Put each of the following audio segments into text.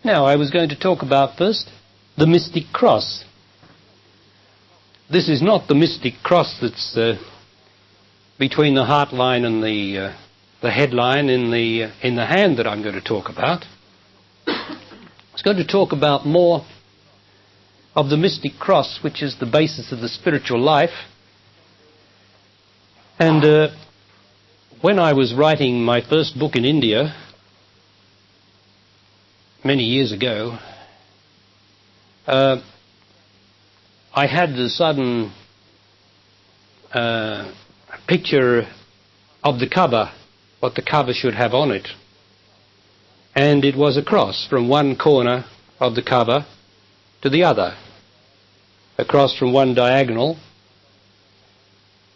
Now, I was going to talk about first the mystic cross. This is not the mystic cross that's between the heart line and the headline in the hand that I'm going to talk about. I was going to talk about more of the mystic cross, which is the basis of the spiritual life. And when I was writing my first book in India, many years ago, I had the sudden picture of the cover, what the cover should have on it. And it was a cross from one corner of the cover to the other, across from one diagonal,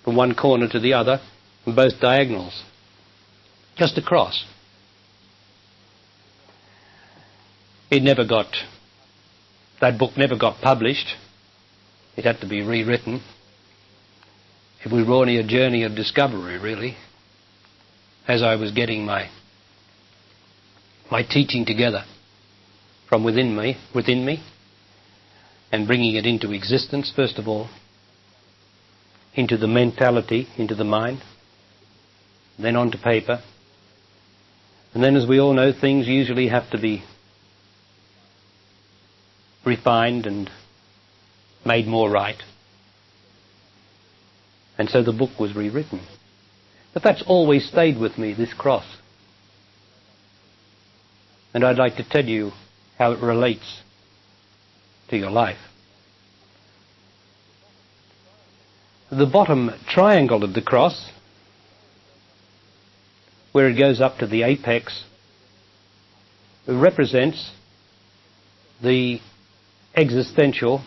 from one corner to the other, from both diagonals. Just a cross. That book never got published. It had to be rewritten. It was really a journey of discovery, really, as I was getting my teaching together from within me, and bringing it into existence, first of all, into the mentality, into the mind, then onto paper. And then, as we all know, things usually have to be refined and made more right. And so the book was rewritten. But that's always stayed with me, this cross. And I'd like to tell you how it relates to your life. The bottom triangle of the cross, where it goes up to the apex, represents the existential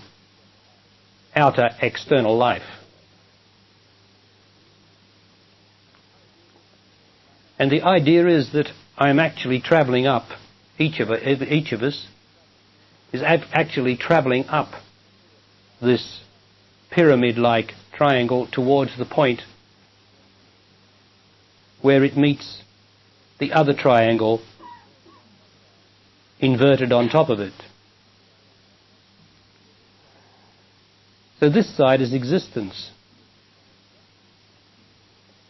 outer external life. And the idea is that I am actually travelling up, each of us is actually travelling up this pyramid-like triangle towards the point where it meets the other triangle inverted on top of it. So this side is existence.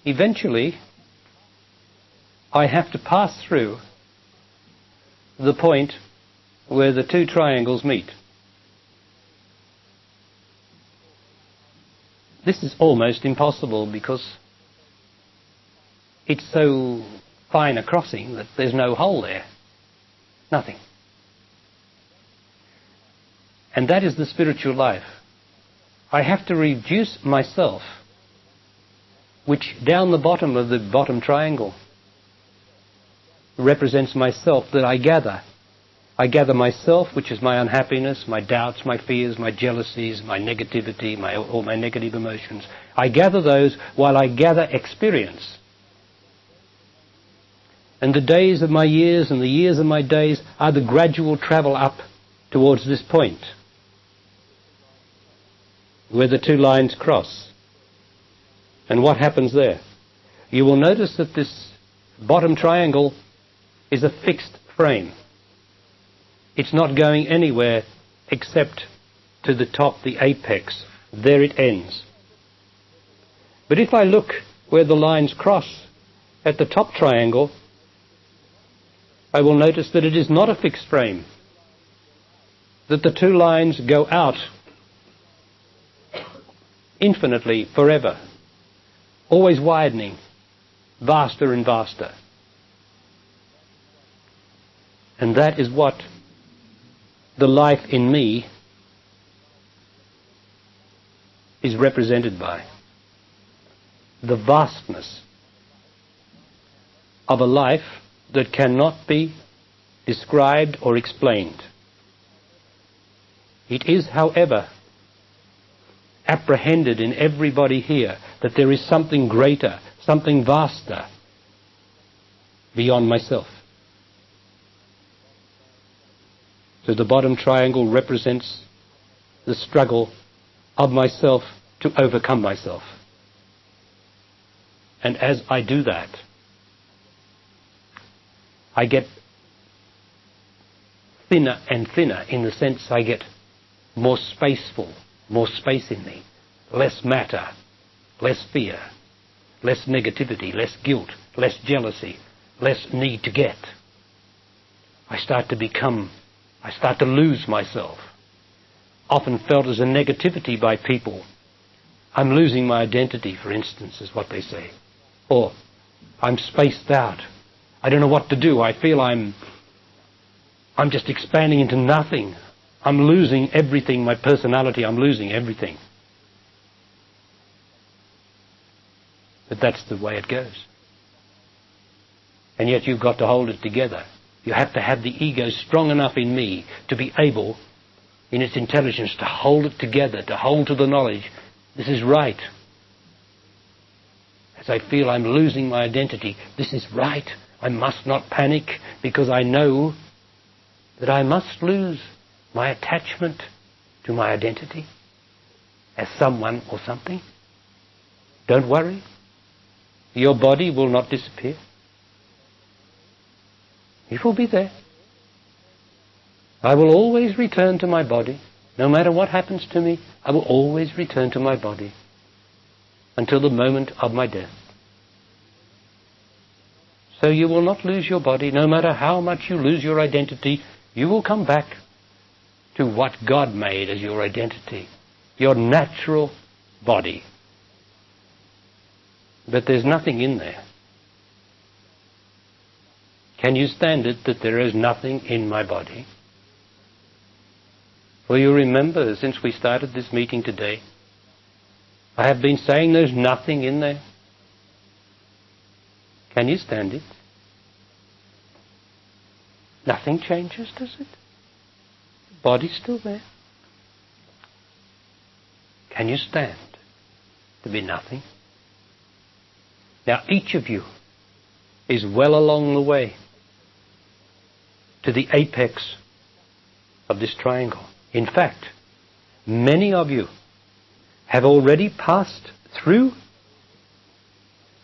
Eventually, I have to pass through the point where the two triangles meet. This is almost impossible because it's so fine a crossing that there's no hole there. Nothing. And that is the spiritual life. I have to reduce myself, which down the bottom of the bottom triangle represents myself that I gather. I gather myself, which is my unhappiness, my doubts, my fears, my jealousies, my negativity, all my negative emotions. I gather those while I gather experience. And the days of my years and the years of my days are the gradual travel up towards this point, where the two lines cross. And what happens there? You will notice that this bottom triangle is a fixed frame. It's not going anywhere except to the top, the apex. There it ends. But if I look where the lines cross at the top triangle, I will notice that it is not a fixed frame, that the two lines go out infinitely, forever, always widening, vaster and vaster. And that is what the life in me is represented by. The vastness of a life that cannot be described or explained. It is, however, apprehended in everybody here that there is something greater, something vaster beyond myself. So the bottom triangle represents the struggle of myself to overcome myself. And as I do that, I get thinner and thinner, in the sense I get more spaceful, more space in me, less matter, less fear, less negativity, less guilt, less jealousy, less need to get. I start to lose myself. Often felt as a negativity by people. I'm losing my identity, for instance, is what they say. Or, I'm spaced out. I don't know what to do. I feel I'm just expanding into nothing. I'm losing everything, my personality, I'm losing everything. But that's the way it goes. And yet you've got to hold it together. You have to have the ego strong enough in me to be able, in its intelligence, to hold it together, to hold to the knowledge, this is right. As I feel I'm losing my identity, this is right. I must not panic, because I know that I must lose my attachment to my identity as someone or something. Don't worry. Your body will not disappear. It will be there. I will always return to my body. No matter what happens to me, I will always return to my body until the moment of my death. So you will not lose your body. No matter how much you lose your identity, you will come back to what God made as your identity, your natural body. But there's nothing in there. Can you stand it that there is nothing in my body? Well, you remember, since we started this meeting today, I have been saying there's nothing in there. Can you stand it? Nothing changes, does it? The body's still there. Can you stand to be nothing? Now, each of you is well along the way to the apex of this triangle. In fact, many of you have already passed through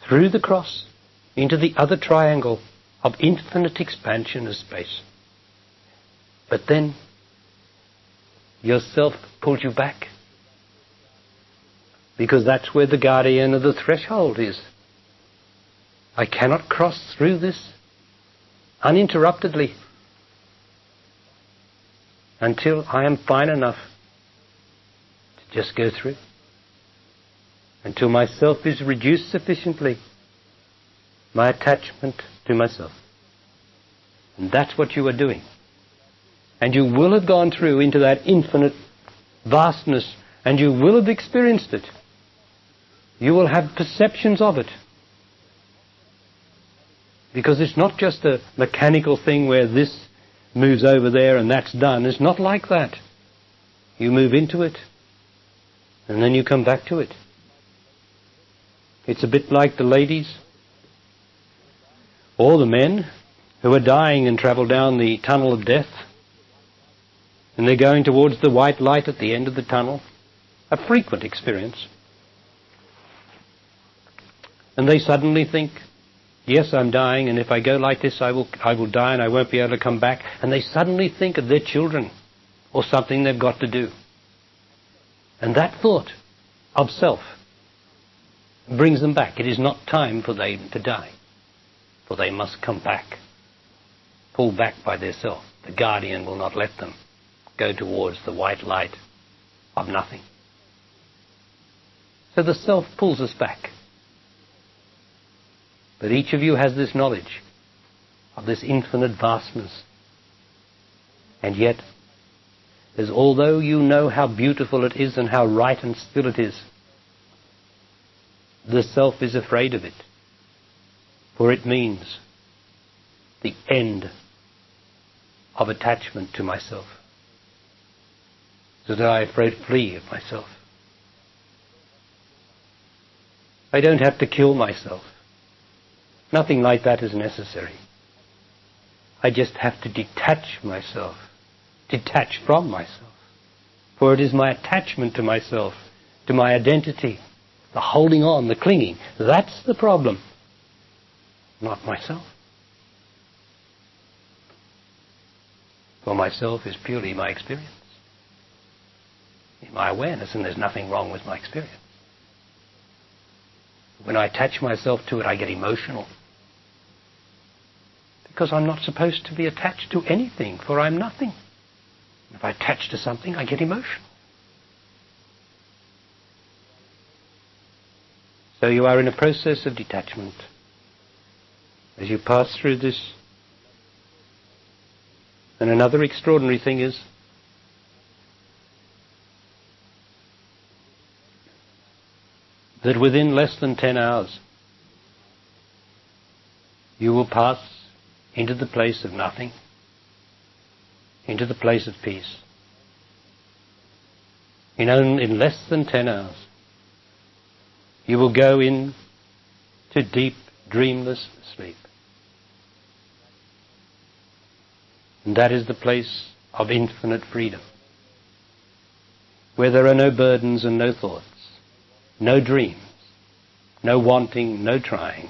the cross into the other triangle of infinite expansion of space. But then yourself pulled you back, because that's where the guardian of the threshold is. I cannot cross through this uninterruptedly until I am fine enough to just go through, until myself is reduced sufficiently, my attachment to myself. And that's what you are doing. And you will have gone through into that infinite vastness, and you will have experienced it. You will have perceptions of it. Because it's not just a mechanical thing where this moves over there and that's done. It's not like that. You move into it, and then you come back to it. It's a bit like the ladies or the men who are dying and travel down the tunnel of death, and they're going towards the white light at the end of the tunnel. A frequent experience. And they suddenly think, yes, I'm dying, and if I go like this, I will die and I won't be able to come back. And they suddenly think of their children or something they've got to do. And that thought of self brings them back. It is not time for them to die, for they must come back, pulled back by their self. The guardian will not let them go towards the white light of nothing. So the self pulls us back. But each of you has this knowledge of this infinite vastness. And yet, as although you know how beautiful it is and how right and still it is, the self is afraid of it. For it means the end of attachment to myself. So that I afraid flee of myself. I don't have to kill myself. Nothing like that is necessary. I just have to detach myself, detach from myself. For it is my attachment to myself, to my identity, the holding on, the clinging. That's the problem, not myself. For myself is purely my experience, my awareness, and there's nothing wrong with my experience. When I attach myself to it, I get emotional. Because I'm not supposed to be attached to anything, for I'm nothing. If I attach to something, I get emotional. So you are in a process of detachment. As you pass through this. And another extraordinary thing is that within less than 10 hours you will pass into the place of nothing, into the place of peace. In less than 10 hours you will go in to deep, dreamless sleep. And that is the place of infinite freedom, where there are no burdens and no thoughts, no dreams, no wanting, no trying,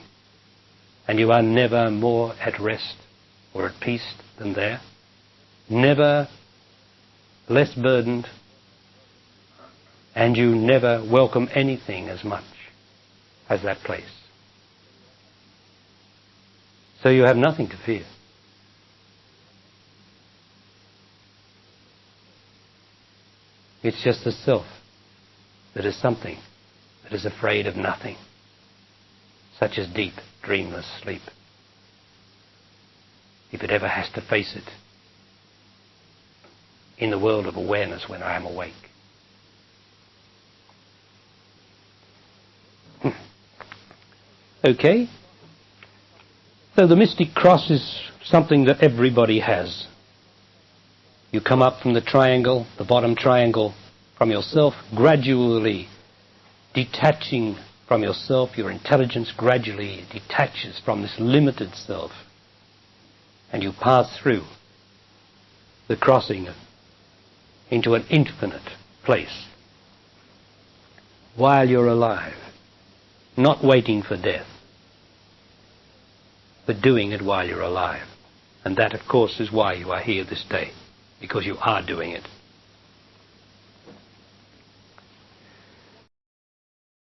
and you are never more at rest or at peace than there, never less burdened, and you never welcome anything as much as that place. So you have nothing to fear. It's just the self that is something that is afraid of nothing, such as deep, dreamless sleep. If it ever has to face it in the world of awareness when I am awake. Okay? So the mystic cross is something that everybody has. You come up from the triangle, the bottom triangle, from yourself, gradually detaching from yourself. Your intelligence gradually detaches from this limited self. And you pass through the crossing into an infinite place while you're alive, not waiting for death, but doing it while you're alive. And that, of course, is why you are here this day, because you are doing it.